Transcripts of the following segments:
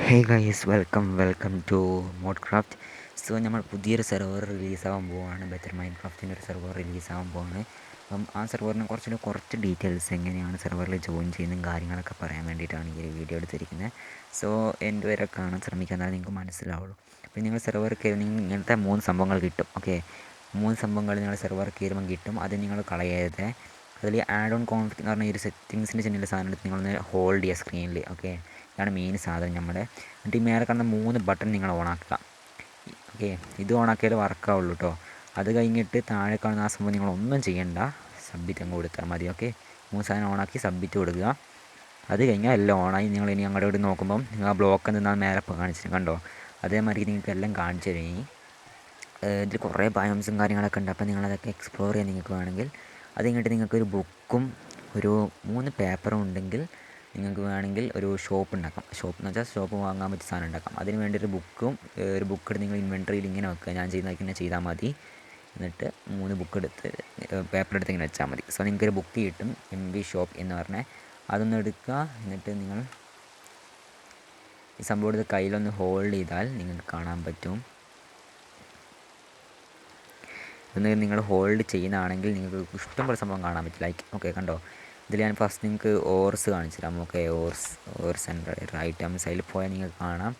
Hey guys, welcome to Modcraft. So നമ്മൾ പുതിയൊരു server റിലീസാകാൻ പോവുകയാണ്. ബെറ്റർ മൈൻഡ് ക്രാഫ്റ്റിൻ്റെ ഒരു സെർവർ റിലീസാകാൻ പോവാണ്. അപ്പം ആ സെർവറിനെ കുറച്ച് ഡീറ്റെയിൽസ്, എങ്ങനെയാണ് സെർവറിൽ ജോയിൻ ചെയ്യുന്നതും കാര്യങ്ങളൊക്കെ പറയാൻ വേണ്ടിയിട്ടാണ് ഈ ഒരു വീഡിയോ എടുത്തിരിക്കുന്നത്. സോ എൻ്റെ വരെ കാണാൻ ശ്രമിക്കുക, എന്നാലും നിങ്ങൾക്ക് മനസ്സിലാവുള്ളൂ. അപ്പോൾ നിങ്ങൾ സെർവർ കയറി ഇങ്ങനത്തെ 3 സംഭവങ്ങൾ കിട്ടും. ഓക്കെ, 3 സംഭവങ്ങൾ നിങ്ങൾ സെർവർ കയറുമ്പം കിട്ടും. അത് നിങ്ങൾ കളയരുത്. അതിൽ ആഡ് ഓൺ കോൺഫിഗ് എന്ന് പറഞ്ഞ ഒരു സെറ്റിങ്സിൻ്റെ ചെന്നിലുള്ള സാധനം എടുത്ത് നിങ്ങളൊന്ന് ഹോൾഡ് ചെയ്യുക സ്ക്രീനിൽ. ഓക്കെ, ഇതാണ് മെയിൻ സാധനം നമ്മുടെ. എന്നിട്ട് ഈ മേലെ കാണുന്ന 3 ബട്ടൺ നിങ്ങൾ ഓണാക്കുക. ഓക്കെ, ഇത് ഓണാക്കിയാൽ വർക്കാവുള്ളൂ കേട്ടോ. അത് കഴിഞ്ഞിട്ട് താഴെ കാണുന്ന ആ സംഭവം നിങ്ങളൊന്നും ചെയ്യണ്ട, സബ്മിറ്റ് അങ്ങ് കൊടുത്താൽ മതി. ഓക്കെ, 3 സാധനം ഓണാക്കി സബ്മിറ്റ് കൊടുക്കുക. അത് കഴിഞ്ഞാൽ എല്ലാം ഓണായി. നിങ്ങൾ ഇനി അങ്ങോട്ട് ഇവിടെ നോക്കുമ്പം നിങ്ങൾ ആ ബ്ലോക്ക് എന്നാൽ മേലെ കാണിച്ചിട്ട് കണ്ടോ, അതേമാതിരി നിങ്ങൾക്ക് എല്ലാം കാണിച്ചു തരും. ഇതിൽ കുറേ ബയോംസും കാര്യങ്ങളൊക്കെ ഉണ്ട്. അപ്പോൾ നിങ്ങളതൊക്കെ എക്സ്പ്ലോർ ചെയ്യാൻ നിങ്ങൾക്ക് വേണമെങ്കിൽ അത് കഴിഞ്ഞിട്ട് നിങ്ങൾക്കൊരു ബുക്കും ഒരു 3 പേപ്പറും ഉണ്ടെങ്കിൽ നിങ്ങൾക്ക് വേണമെങ്കിൽ ഒരു ഷോപ്പ് ഉണ്ടാക്കാം. ഷോപ്പ് എന്ന് വെച്ചാൽ ഷോപ്പ് വാങ്ങാൻ പറ്റിയ സാധനം ഉണ്ടാക്കാം. അതിന് വേണ്ടി ഒരു ബുക്ക് എടുത്ത് നിങ്ങൾ ഇൻവെൻട്രിയിൽ ഇങ്ങനെ വെക്കുക. ഞാൻ ചെയ്യുന്നതൊക്കെ ഇങ്ങനെ ചെയ്താൽ മതി. എന്നിട്ട് 3 ബുക്ക് എടുത്ത് പേപ്പർ എടുത്ത് ഇങ്ങനെ വെച്ചാൽ മതി. സോ നിങ്ങൾക്കൊരു ബുക്ക് കിട്ടും, MB ഷോപ്പ് എന്ന് പറഞ്ഞാൽ. അതൊന്ന് എടുക്കുക. എന്നിട്ട് നിങ്ങൾ ഈ സംഭവം എടുത്ത് കയ്യിലൊന്ന് ഹോൾഡ് ചെയ്താൽ നിങ്ങൾക്ക് കാണാൻ പറ്റും. ഇതൊന്ന് നിങ്ങൾ ഹോൾഡ് ചെയ്യുന്നതാണെങ്കിൽ നിങ്ങൾക്ക് ഇഷ്ടംപോലെ സംഭവം കാണാൻ പറ്റും. ലൈക്ക് ഓക്കെ കണ്ടോ, ഇതിൽ ഞാൻ ഫസ്റ്റ് നിങ്ങൾക്ക് ഓർസ് കാണിച്ചു തരാം. ഓക്കെ, ഓർസ് ആൻഡ് ഐറ്റംസ് അതിൽ പോയാൽ നിങ്ങൾക്ക് കാണാം.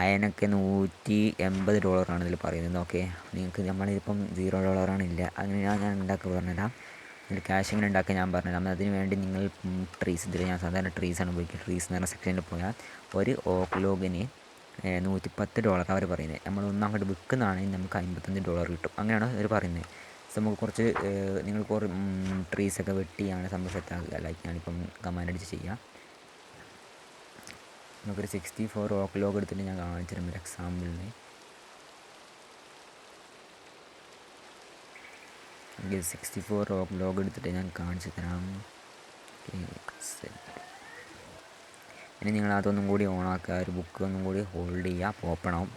അയനൊക്കെ $180 ഇതിൽ പറയുന്നത്. ഓക്കെ, നിങ്ങൾക്ക് നമ്മളിപ്പം $0 ഇല്ല. അങ്ങനെ ഞാൻ ഉണ്ടാക്കി പറഞ്ഞുതരാം. ഇതിൽ ക്യാഷ് ഇങ്ങനെ ഉണ്ടാക്കാൻ ഞാൻ പറഞ്ഞുതരാം. അതിന് വേണ്ടി നിങ്ങൾ ട്രീസ്, ഇതിൽ ഞാൻ സാധാരണ ട്രീസാണ് ഉപയോഗിക്കുക. ട്രീസ് എന്ന് പറഞ്ഞ സെക്ഷനിൽ പോയാൽ ഒരു ഓക്ക് ലോഗിന് $110 അവർ പറയുന്നത്. നമ്മൾ അങ്ങോട്ട് വിൽക്കുന്നതാണെങ്കിൽ നമുക്ക് $55 കിട്ടും. അങ്ങനെയാണ് അവർ പറയുന്നത്. സോ നമുക്ക് കുറച്ച് നിങ്ങൾ ട്രീസൊക്കെ വെട്ടിയാണ് സംഭവം സെറ്റാക്കുക. ലൈക്ക് ഞാനിപ്പം കമാൻഡ് അടിച്ച് ചെയ്യാം. നമുക്കൊരു 64 ഓക്ക് ലോഗ് എടുത്തിട്ട് ഞാൻ കാണിച്ചു തരാം ഒരു എക്സാമ്പിളിന്. 64 ഓക്ക് ലോഗ് എടുത്തിട്ട് ഞാൻ കാണിച്ചു തരാം. ഇനി നിങ്ങൾ അതൊന്നും കൂടി ഓണാക്കുക. ഒരു ബുക്ക് ഒന്നും കൂടി ഹോൾഡ് ചെയ്യുക, ഓപ്പൺ ആവും.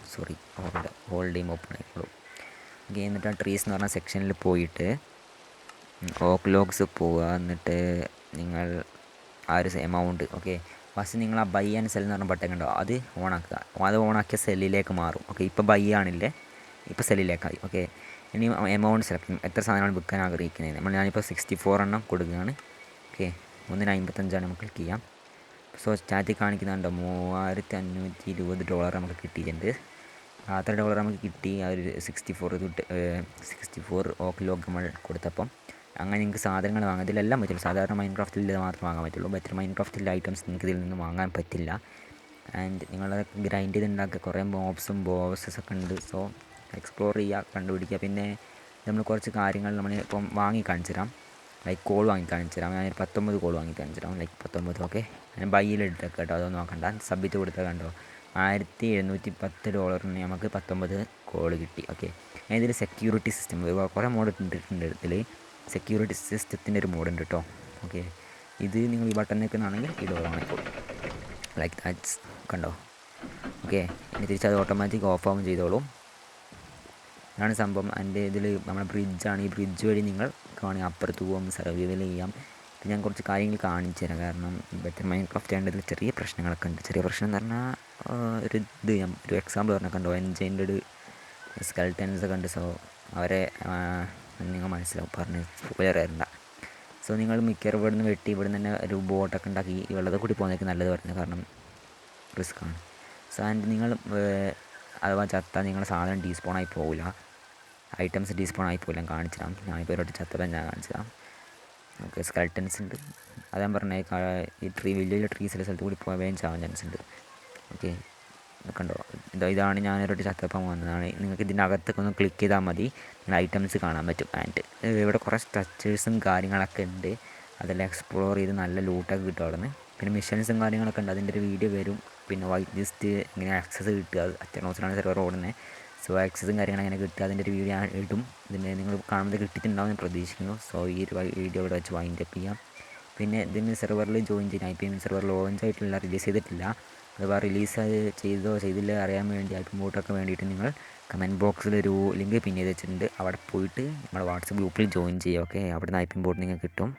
ഹോൾഡ് ചെയ്യുമ്പോൾ ഓപ്പൺ ആയിക്കോളും. ഓക്കെ, എന്നിട്ട് ആ ട്രീസ് എന്ന് പറഞ്ഞ സെക്ഷനിൽ പോയിട്ട് ഓക്ക് ലോഗ്സ് പോവുക. എന്നിട്ട് നിങ്ങൾ ആ ഒരു എമൗണ്ട്, ഓക്കെ, ഫസ്റ്റ് നിങ്ങൾ ആ ബൈ ആൻഡ് സെൽ എന്ന് പറഞ്ഞ ബട്ടൺ ഉണ്ടോ, അത് ഓണാക്കുക. അത് ഓണാക്കിയ സെല്ലിലേക്ക് മാറും. ഓക്കെ, ഇപ്പോൾ ബൈ ആണില്ലേ, ഇപ്പോൾ സെല്ലിലേക്കായി. ഓക്കെ, ഇനി എമൗണ്ട് സെലക്ട് ചെയ്യും, എത്ര സാധനമാണ് വിൽക്കാൻ ആഗ്രഹിക്കുന്നത്. ഞാനിപ്പോൾ 64 എണ്ണം കൊടുക്കുകയാണ്. ഓക്കെ, 1.55 നമുക്ക് ക്ലിക്ക് ചെയ്യാം. സോ സ്റ്റാറ്റിൽ കാണിക്കുന്നുണ്ടോ $3520 നമുക്ക് കിട്ടിയിട്ടുണ്ട്. അത്ര ഡോളർ നമുക്ക് കിട്ടി. ആ ഒരു 64 ഓക്ക് ലോഗ് നമ്മൾ കൊടുത്തപ്പം. അങ്ങനെ നിങ്ങൾക്ക് സാധനങ്ങൾ വാങ്ങാം. ഇതിലെല്ലാം പറ്റില്ല. സാധാരണ മൈൻക്രാഫ്റ്റിൽ ഇത് മാത്രമേ വാങ്ങാൻ പറ്റുള്ളൂ. ബെറ്റർ മൈൻക്രാഫ്റ്റിലെ ഐറ്റംസ് നിങ്ങൾക്ക് ഇതിൽ നിന്ന് വാങ്ങാൻ പറ്റില്ല. ആൻഡ് നിങ്ങളതൊക്കെ ഗ്രൈൻഡ് ചെയ്തുണ്ടാക്കുക. കുറേ ബോസസൊക്കെ ഉണ്ട്. സോ എക്സ്പ്ലോർ ചെയ്യുക, കണ്ടുപിടിക്കുക. പിന്നെ നമ്മൾ കുറച്ച് കാര്യങ്ങൾ നമ്മൾ ഇപ്പം വാങ്ങി കാണിച്ചു തരാം. ലൈക്ക് കോൾ വാങ്ങി കാണിച്ചു തരാം. ഞാനൊരു 19 കോൾ വാങ്ങി കാണിച്ചു തരാം. ലൈക്ക് 19. ഓക്കെ, ഞാൻ ബൈയിലെടുത്തൊക്കെ കേട്ടോ, അതൊന്നും നോക്കണ്ട. സബ്മിറ്റ് കൊടുത്താൽ കണ്ടോ, $1710 നമുക്ക് 19 കോൾ കിട്ടി. ഓക്കെ, ഇതിൽ സെക്യൂരിറ്റി സിസ്റ്റം കുറേ മോഡ് ഇട്ടിട്ടുണ്ട്. ഇതിൽ സെക്യൂരിറ്റി സിസ്റ്റത്തിൻ്റെ ഒരു മോഡുണ്ട് കേട്ടോ. ഓക്കെ, ഇത് നിങ്ങൾ ഈ ബട്ടൺ നിൽക്കുന്നതാണെങ്കിൽ ഇത് ഓണായിക്കോളും. ലൈക്ക് ദാറ്റ്സ് കണ്ടോ. ഓക്കെ, ഇനി തിരിച്ചത് ഓട്ടോമാറ്റിക് ഓഫ് ആവും ചെയ്തോളും. അതാണ് സംഭവം. അതിൻ്റെ ഇതിൽ നമ്മുടെ ബ്രിഡ്ജാണ്. ഈ ബ്രിഡ്ജ് വഴി നിങ്ങൾ വേണമെങ്കിൽ അപ്പുറത്ത് പോകാം, സർവൈവൽ ചെയ്യാം. ഞാൻ കുറച്ച് കാര്യങ്ങൾ കാണിച്ചു തരാം. കാരണം ബെറ്റർ മൈൻക്രാഫ്റ്റ് ആയതിൽ ചെറിയ പ്രശ്നങ്ങളൊക്കെ ഉണ്ട്. ചെറിയ പ്രശ്നം എന്ന് പറഞ്ഞാൽ ഞാൻ ഒരു എക്സാമ്പിൾ പറഞ്ഞാൽ കണ്ടോ, എൻജൈൻഡ് സ്കെൽറ്റൻസ് ഒക്കെ ഉണ്ട്. സോ അവരെ നിങ്ങൾ മനസ്സിലാവും, പറഞ്ഞ് സ്പോയിലർ ആയിരുന്ന. സോ നിങ്ങൾ മിക്കവാറും ഇവിടെ നിന്ന് വെട്ടി ഇവിടെ നിന്ന് തന്നെ ഒരു ബോട്ടൊക്കെ ഉണ്ടാക്കി ഈ വെള്ളത്തിൽ കൂടി പോകുന്നതൊക്കെ നല്ലത് പറഞ്ഞത്. കാരണം റിസ്ക്കാണ്. സോ ആൻഡ് നിങ്ങൾ അഥവാ ചത്താൽ നിങ്ങളുടെ സാധനം ഡീസ്പോണായി പോകില്ല, ഐറ്റംസ് ഡീസ്പോണായി പോകില്ല. ഞാൻ കാണിച്ചു തരാം. ഞാനിപ്പോൾ ഒരു ചത്തപ്പം ഞാൻ കാണിച്ചു തരാം. ഓക്കെ, സ്കെൽറ്റൻസ് ഉണ്ട്. അത് ഞാൻ പറഞ്ഞ ഈ വലിയ ട്രീസിലെ സ്ഥലത്ത് കൂടി പോകാൻ വേഗം ചാവാൻ ചാൻസ് ഉണ്ട്. ഓക്കെ, കണ്ടോ, ഇതാണ് ഞാനൊരു ചത്തപ്പം വന്നതാണ്. നിങ്ങൾക്ക് ഇതിൻ്റെ അകത്തൊക്കെ ഒന്ന് ക്ലിക്ക് ചെയ്താൽ മതി, നിങ്ങളുടെ ഐറ്റംസ് കാണാൻ പറ്റും. ആൻഡ് ഇവിടെ കുറേ സ്ട്രക്ചേഴ്സും കാര്യങ്ങളൊക്കെ ഉണ്ട്. അതെല്ലാം എക്സ്പ്ലോർ ചെയ്ത് നല്ല ലൂട്ടൊക്കെ കിട്ടും അവിടെ നിന്ന്. പിന്നെ മിഷൻസും കാര്യങ്ങളൊക്കെ ഉണ്ട്, അതിൻ്റെ ഒരു വീഡിയോ വരും. പിന്നെ വൈറ്റ് ലിസ്റ്റ് എങ്ങനെ ആക്സസ് കിട്ടുക, അറ്റനോസിലാണ് സെർവർ ഓടുന്നത്. സോ ആക്സസും കാര്യങ്ങളും എങ്ങനെ കിട്ടുക, അതിൻ്റെ ഒരു വീഡിയോ ഞാൻ ഇടും. ഇതിന് നിങ്ങൾ കാണുന്നത് കിട്ടിയിട്ടുണ്ടാവും എന്ന് പ്രതീക്ഷിക്കുന്നു. സോ ഈ ഒരു വീഡിയോ ഇവിടെ വെച്ച് വൈൻഡ് അപ്പ് ചെയ്യാം. പിന്നെ ഇതിന് സെർവറിൽ ജോയിൻ ചെയ്യാൻ IPM സെർവർ ലോഞ്ച് ആയിട്ടില്ല, റിലീസ് ചെയ്തിട്ടില്ല. അഥവാ റിലീസ് ചെയ്തോ ചെയ്തില്ല അറിയാൻ വേണ്ടി ബോട്ടൊക്കെ വേണ്ടിയിട്ട് നിങ്ങൾ കമൻറ്റ് ബോക്സിലൊരു ലിങ്ക് പിൻ ചെയ്ത് വെച്ചിട്ടുണ്ട്. അവിടെ പോയിട്ട് നമ്മുടെ വാട്സപ്പ് ഗ്രൂപ്പിൽ ജോയിൻ ചെയ്യുക. ഓക്കെ, അവിടെ നിന്ന് IPM ബോട്ട് നിങ്ങൾക്ക് കിട്ടും.